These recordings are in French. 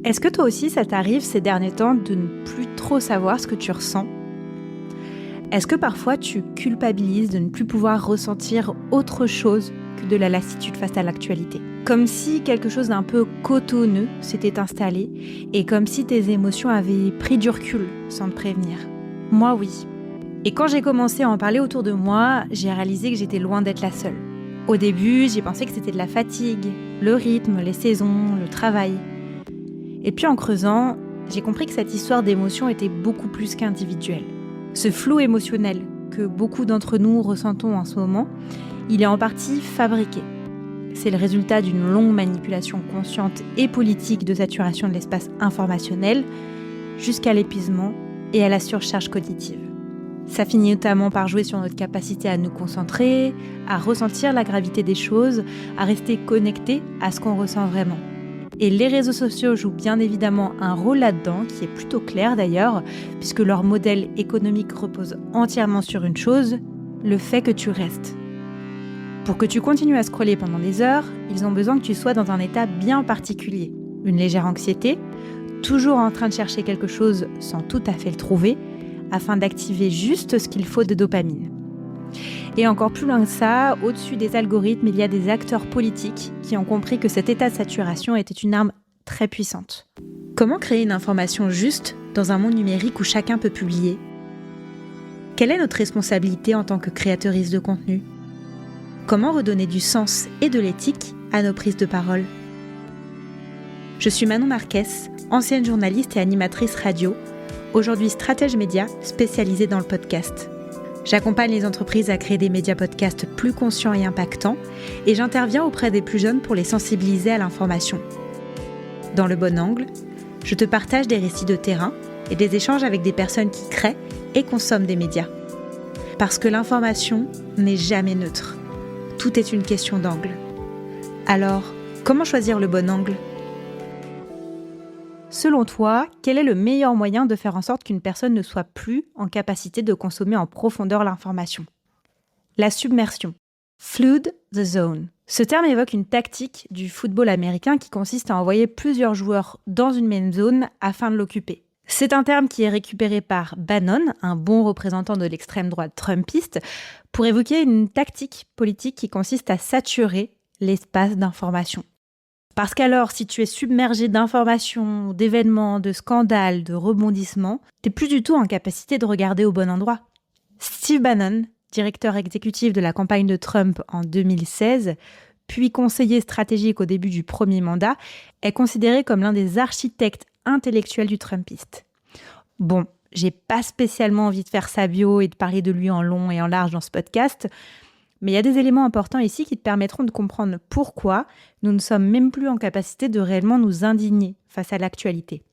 Est-ce que toi aussi ça t'arrive ces derniers temps de ne plus trop savoir ce que tu ressens ? Est-ce que parfois tu culpabilises de ne plus pouvoir ressentir autre chose que de la lassitude face à l'actualité ? Comme si quelque chose d'un peu cotonneux s'était installé et comme si tes émotions avaient pris du recul sans te prévenir. Moi oui. Et quand j'ai commencé à en parler autour de moi, j'ai réalisé que j'étais loin d'être la seule. Au début, j'ai pensé que c'était de la fatigue, le rythme, les saisons, le travail. Et puis en creusant, j'ai compris que cette histoire d'émotion était beaucoup plus qu'individuelle. Ce flou émotionnel que beaucoup d'entre nous ressentons en ce moment, il est en partie fabriqué. C'est le résultat d'une longue manipulation consciente et politique de saturation de l'espace informationnel jusqu'à l'épuisement et à la surcharge cognitive. Ça finit notamment par jouer sur notre capacité à nous concentrer, à ressentir la gravité des choses, à rester connecté à ce qu'on ressent vraiment. Et les réseaux sociaux jouent bien évidemment un rôle là-dedans, qui est plutôt clair d'ailleurs, puisque leur modèle économique repose entièrement sur une chose, le fait que tu restes. Pour que tu continues à scroller pendant des heures, ils ont besoin que tu sois dans un état bien particulier. Une légère anxiété, toujours en train de chercher quelque chose sans tout à fait le trouver, afin d'activer juste ce qu'il faut de dopamine. Et encore plus loin que ça, au-dessus des algorithmes, il y a des acteurs politiques qui ont compris que cet état de saturation était une arme très puissante. Comment créer une information juste dans un monde numérique où chacun peut publier ? Quelle est notre responsabilité en tant que créatrice de contenu ? Comment redonner du sens et de l'éthique à nos prises de parole ? Je suis Manon Marquez, ancienne journaliste et animatrice radio, aujourd'hui stratège média spécialisée dans le podcast. J'accompagne les entreprises à créer des médias podcasts plus conscients et impactants et j'interviens auprès des plus jeunes pour les sensibiliser à l'information. Dans le bon angle, je te partage des récits de terrain et des échanges avec des personnes qui créent et consomment des médias. Parce que l'information n'est jamais neutre. Tout est une question d'angle. Alors, comment choisir le bon angle ? Selon toi, quel est le meilleur moyen de faire en sorte qu'une personne ne soit plus en capacité de consommer en profondeur l'information ? La submersion. Flood the zone. Ce terme évoque une tactique du football américain qui consiste à envoyer plusieurs joueurs dans une même zone afin de l'occuper. C'est un terme qui est récupéré par Bannon, un bon représentant de l'extrême droite trumpiste, pour évoquer une tactique politique qui consiste à saturer l'espace d'information. Parce qu'alors, si tu es submergé d'informations, d'événements, de scandales, de rebondissements, t'es plus du tout en capacité de regarder au bon endroit. Steve Bannon, directeur exécutif de la campagne de Trump en 2016, puis conseiller stratégique au début du premier mandat, est considéré comme l'un des architectes intellectuels du Trumpiste. Bon, j'ai pas spécialement envie de faire sa bio et de parler de lui en long et en large dans ce podcast, mais il y a des éléments importants ici qui te permettront de comprendre pourquoi nous ne sommes même plus en capacité de réellement nous indigner face à l'actualité.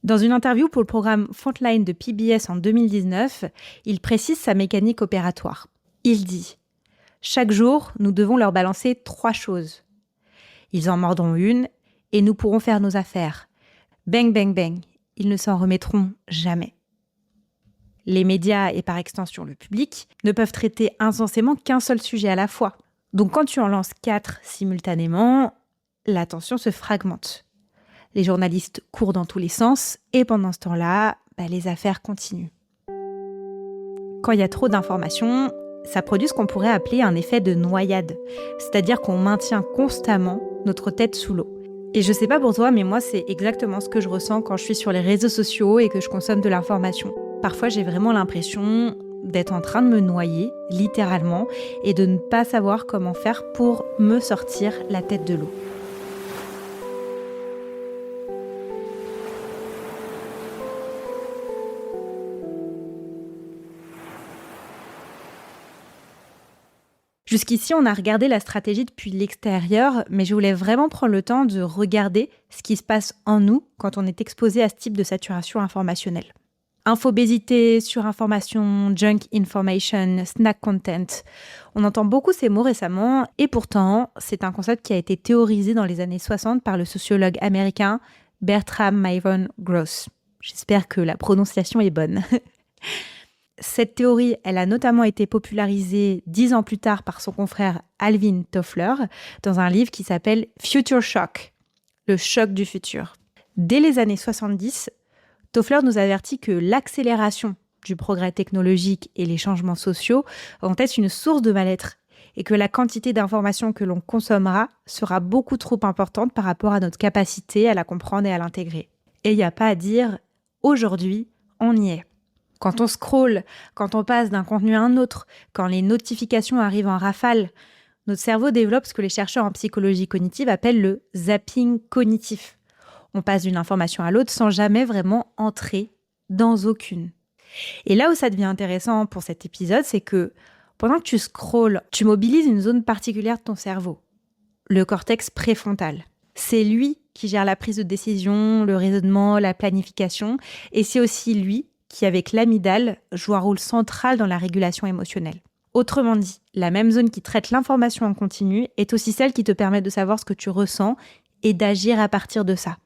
Dans une interview pour le programme Frontline de PBS en 2019, il précise sa mécanique opératoire. Il dit « Chaque jour, nous devons leur balancer 3 choses. Ils en mordront une et nous pourrons faire nos affaires. Bang, bang, bang, ils ne s'en remettront jamais. » Les médias et par extension le public ne peuvent traiter insensément qu'un seul sujet à la fois. Donc quand tu en lances 4 simultanément, l'attention se fragmente. Les journalistes courent dans tous les sens et pendant ce temps-là, les affaires continuent. Quand il y a trop d'informations, ça produit ce qu'on pourrait appeler un effet de noyade, c'est-à-dire qu'on maintient constamment notre tête sous l'eau. Et je sais pas pour toi, mais moi c'est exactement ce que je ressens quand je suis sur les réseaux sociaux et que je consomme de l'information. Parfois, j'ai vraiment l'impression d'être en train de me noyer, littéralement, et de ne pas savoir comment faire pour me sortir la tête de l'eau. Jusqu'ici, on a regardé la stratégie depuis l'extérieur, mais je voulais vraiment prendre le temps de regarder ce qui se passe en nous quand on est exposé à ce type de saturation informationnelle. Infobésité, surinformation, junk information, snack content. On entend beaucoup ces mots récemment et pourtant, c'est un concept qui a été théorisé dans les années 60 par le sociologue américain Bertram Myron Gross. J'espère que la prononciation est bonne. Cette théorie, elle a notamment été popularisée 10 ans plus tard par son confrère Alvin Toffler dans un livre qui s'appelle Future Shock, le choc du futur. Dès les années 70, Toffler nous avertit que l'accélération du progrès technologique et les changements sociaux vont être une source de mal-être et que la quantité d'informations que l'on consommera sera beaucoup trop importante par rapport à notre capacité à la comprendre et à l'intégrer. Et il n'y a pas à dire, aujourd'hui, on y est. Quand on scrolle, quand on passe d'un contenu à un autre, quand les notifications arrivent en rafale, notre cerveau développe ce que les chercheurs en psychologie cognitive appellent le zapping cognitif. On passe d'une information à l'autre sans jamais vraiment entrer dans aucune. Et là où ça devient intéressant pour cet épisode, c'est que pendant que tu scrolles, tu mobilises une zone particulière de ton cerveau, le cortex préfrontal. C'est lui qui gère la prise de décision, le raisonnement, la planification, et c'est aussi lui qui, avec l'amygdale, joue un rôle central dans la régulation émotionnelle. Autrement dit, la même zone qui traite l'information en continu est aussi celle qui te permet de savoir ce que tu ressens et d'agir à partir de ça.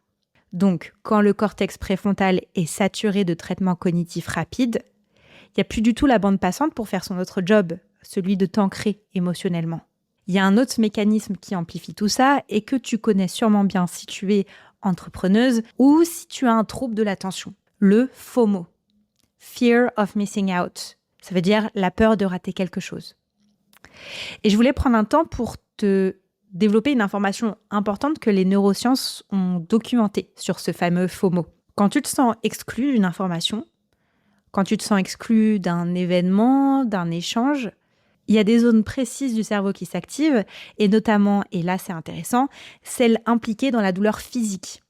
Donc, quand le cortex préfrontal est saturé de traitements cognitifs rapides, il n'y a plus du tout la bande passante pour faire son autre job, celui de t'ancrer émotionnellement. Il y a un autre mécanisme qui amplifie tout ça et que tu connais sûrement bien si tu es entrepreneuse ou si tu as un trouble de l'attention, le FOMO, Fear of Missing Out. Ça veut dire la peur de rater quelque chose. Et je voulais prendre un temps pour te développer une information importante que les neurosciences ont documentée sur ce fameux FOMO. Quand tu te sens exclu d'une information, quand tu te sens exclu d'un événement, d'un échange, il y a des zones précises du cerveau qui s'activent, et notamment, et là c'est intéressant, celles impliquées dans la douleur physique.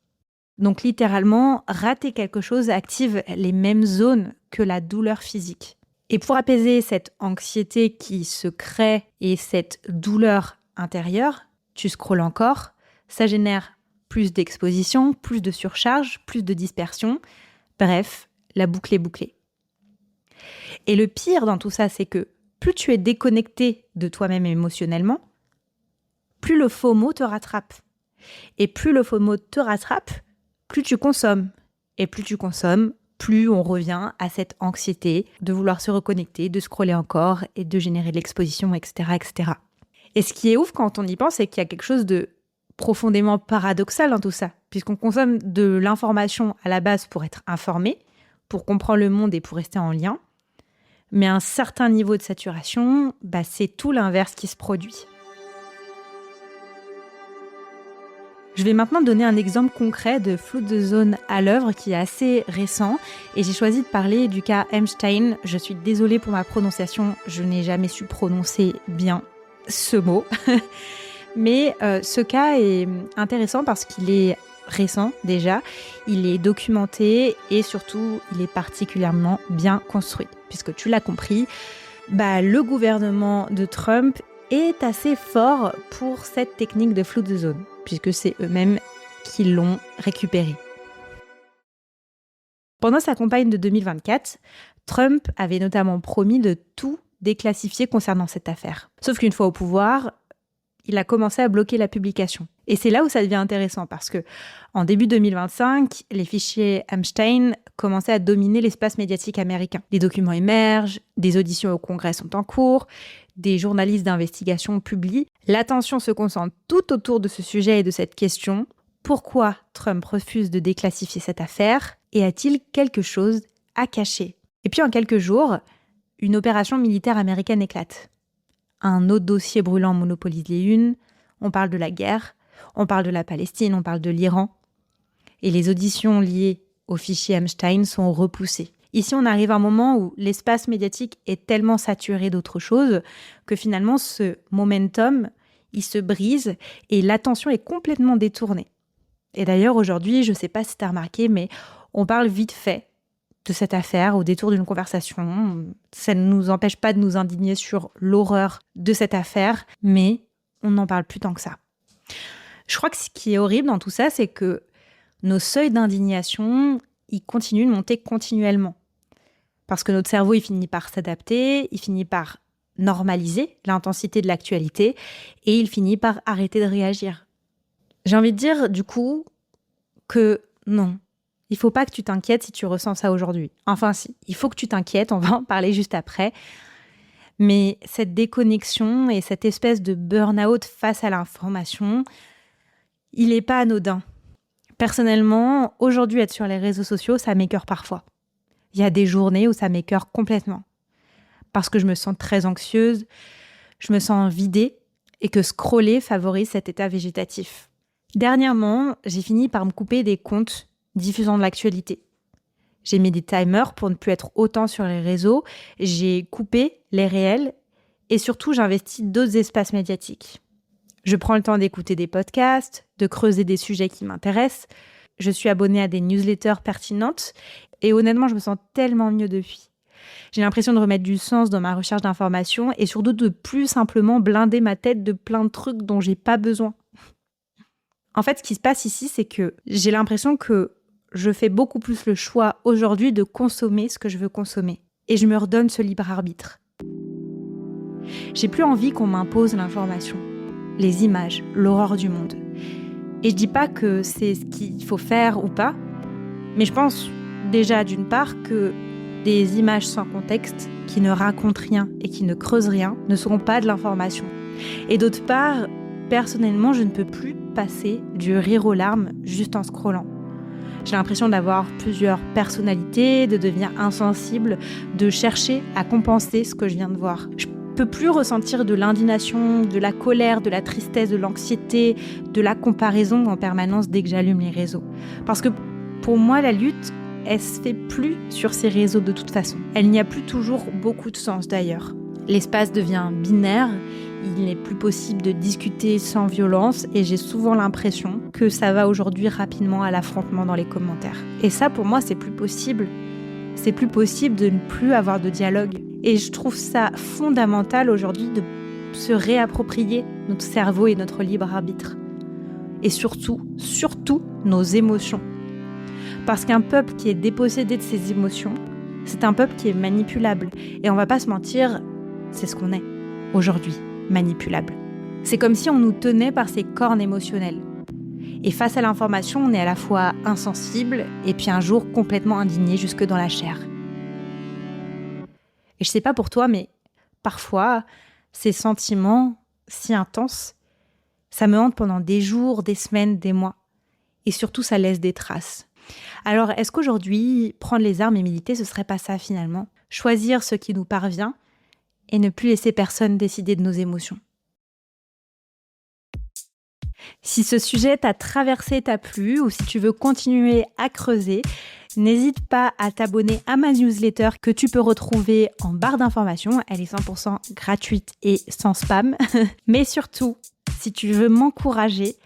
Donc littéralement, rater quelque chose active les mêmes zones que la douleur physique. Et pour apaiser cette anxiété qui se crée et cette douleur intérieure, tu scrolles encore, ça génère plus d'exposition, plus de surcharge, plus de dispersion. Bref, la boucle est bouclée. Et le pire dans tout ça, c'est que plus tu es déconnecté de toi-même émotionnellement, plus le FOMO te rattrape. Et plus le FOMO te rattrape, plus tu consommes. Et plus tu consommes, plus on revient à cette anxiété de vouloir se reconnecter, de scroller encore et de générer de l'exposition, etc., etc. Et ce qui est ouf quand on y pense, c'est qu'il y a quelque chose de profondément paradoxal dans tout ça, puisqu'on consomme de l'information à la base pour être informé, pour comprendre le monde et pour rester en lien. Mais à un certain niveau de saturation, c'est tout l'inverse qui se produit. Je vais maintenant donner un exemple concret de flou de zone à l'œuvre qui est assez récent et j'ai choisi de parler du cas Epstein. Je suis désolée pour ma prononciation, je n'ai jamais su prononcer bien ce mot. Mais ce cas est intéressant parce qu'il est récent déjà, il est documenté et surtout il est particulièrement bien construit. Puisque tu l'as compris, le gouvernement de Trump est assez fort pour cette technique de flou de zone, puisque c'est eux-mêmes qui l'ont récupérée. Pendant sa campagne de 2024, Trump avait notamment promis de tout déclassifier concernant cette affaire. Sauf qu'une fois au pouvoir, il a commencé à bloquer la publication. Et c'est là où ça devient intéressant parce que en début 2025, les fichiers Epstein commençaient à dominer l'espace médiatique américain. Des documents émergent, des auditions au Congrès sont en cours, des journalistes d'investigation publient. L'attention se concentre tout autour de ce sujet et de cette question. Pourquoi Trump refuse de déclassifier cette affaire et a-t-il quelque chose à cacher ? Et puis en quelques jours, une opération militaire américaine éclate. Un autre dossier brûlant monopolise les unes, on parle de la guerre, on parle de la Palestine, on parle de l'Iran. Et les auditions liées au fichier Epstein sont repoussées. Ici, on arrive à un moment où l'espace médiatique est tellement saturé d'autres choses que finalement, ce momentum, il se brise et l'attention est complètement détournée. Et d'ailleurs, aujourd'hui, je ne sais pas si tu as remarqué, mais on parle vite fait de cette affaire au détour d'une conversation. Ça ne nous empêche pas de nous indigner sur l'horreur de cette affaire, mais on n'en parle plus tant que ça. Je crois que ce qui est horrible dans tout ça, c'est que nos seuils d'indignation, ils continuent de monter continuellement. Parce que notre cerveau, il finit par s'adapter, il finit par normaliser l'intensité de l'actualité et il finit par arrêter de réagir. J'ai envie de dire, du coup, que non. Il ne faut pas que tu t'inquiètes si tu ressens ça aujourd'hui. Enfin, si, il faut que tu t'inquiètes, on va en parler juste après. Mais cette déconnexion et cette espèce de burn-out face à l'information, il n'est pas anodin. Personnellement, aujourd'hui, être sur les réseaux sociaux, ça m'écœure parfois. Il y a des journées où ça m'écœure complètement. Parce que je me sens très anxieuse, je me sens vidée et que scroller favorise cet état végétatif. Dernièrement, j'ai fini par me couper des comptes diffusant de l'actualité. J'ai mis des timers pour ne plus être autant sur les réseaux, j'ai coupé les réels et surtout j'investis d'autres espaces médiatiques. Je prends le temps d'écouter des podcasts, de creuser des sujets qui m'intéressent. Je suis abonnée à des newsletters pertinentes et honnêtement, je me sens tellement mieux depuis. J'ai l'impression de remettre du sens dans ma recherche d'informations et surtout de plus simplement blinder ma tête de plein de trucs dont j'ai pas besoin. En fait, ce qui se passe ici, c'est que j'ai l'impression que je fais beaucoup plus le choix aujourd'hui de consommer ce que je veux consommer. Et je me redonne ce libre arbitre. J'ai plus envie qu'on m'impose l'information, les images, l'horreur du monde. Et je dis pas que c'est ce qu'il faut faire ou pas, mais je pense déjà d'une part que des images sans contexte, qui ne racontent rien et qui ne creusent rien, ne seront pas de l'information. Et d'autre part, personnellement, je ne peux plus passer du rire aux larmes juste en scrollant. J'ai l'impression d'avoir plusieurs personnalités, de devenir insensible, de chercher à compenser ce que je viens de voir. Je peux plus ressentir de l'indignation, de la colère, de la tristesse, de l'anxiété, de la comparaison en permanence dès que j'allume les réseaux. Parce que pour moi, la lutte, elle se fait plus sur ces réseaux de toute façon. Elle n'y a plus toujours beaucoup de sens d'ailleurs. L'espace devient binaire, il n'est plus possible de discuter sans violence et j'ai souvent l'impression que ça va aujourd'hui rapidement à l'affrontement dans les commentaires. Et ça, pour moi, c'est plus possible. C'est plus possible de ne plus avoir de dialogue. Et je trouve ça fondamental aujourd'hui de se réapproprier notre cerveau et notre libre arbitre. Et surtout nos émotions. Parce qu'un peuple qui est dépossédé de ses émotions, c'est un peuple qui est manipulable. Et on va pas se mentir, c'est ce qu'on est aujourd'hui, manipulable. C'est comme si on nous tenait par ses cornes émotionnelles. Et face à l'information, on est à la fois insensible et puis un jour complètement indigné jusque dans la chair. Et je sais pas pour toi, mais parfois, ces sentiments si intenses, ça me hante pendant des jours, des semaines, des mois. Et surtout, ça laisse des traces. Alors, est-ce qu'aujourd'hui, prendre les armes et militer, ce serait pas ça finalement ? Choisir ce qui nous parvient et ne plus laisser personne décider de nos émotions. Si ce sujet t'a traversé, t'a plu, ou si tu veux continuer à creuser, n'hésite pas à t'abonner à ma newsletter que tu peux retrouver en barre d'informations. Elle est 100% gratuite et sans spam. Mais surtout, si tu veux m'encourager,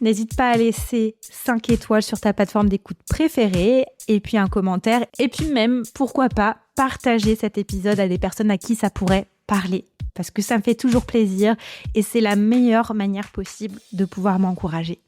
n'hésite pas à laisser 5 étoiles sur ta plateforme d'écoute préférée et puis un commentaire. Et puis même, pourquoi pas, partager cet épisode à des personnes à qui ça pourrait parler. Parce que ça me fait toujours plaisir et c'est la meilleure manière possible de pouvoir m'encourager.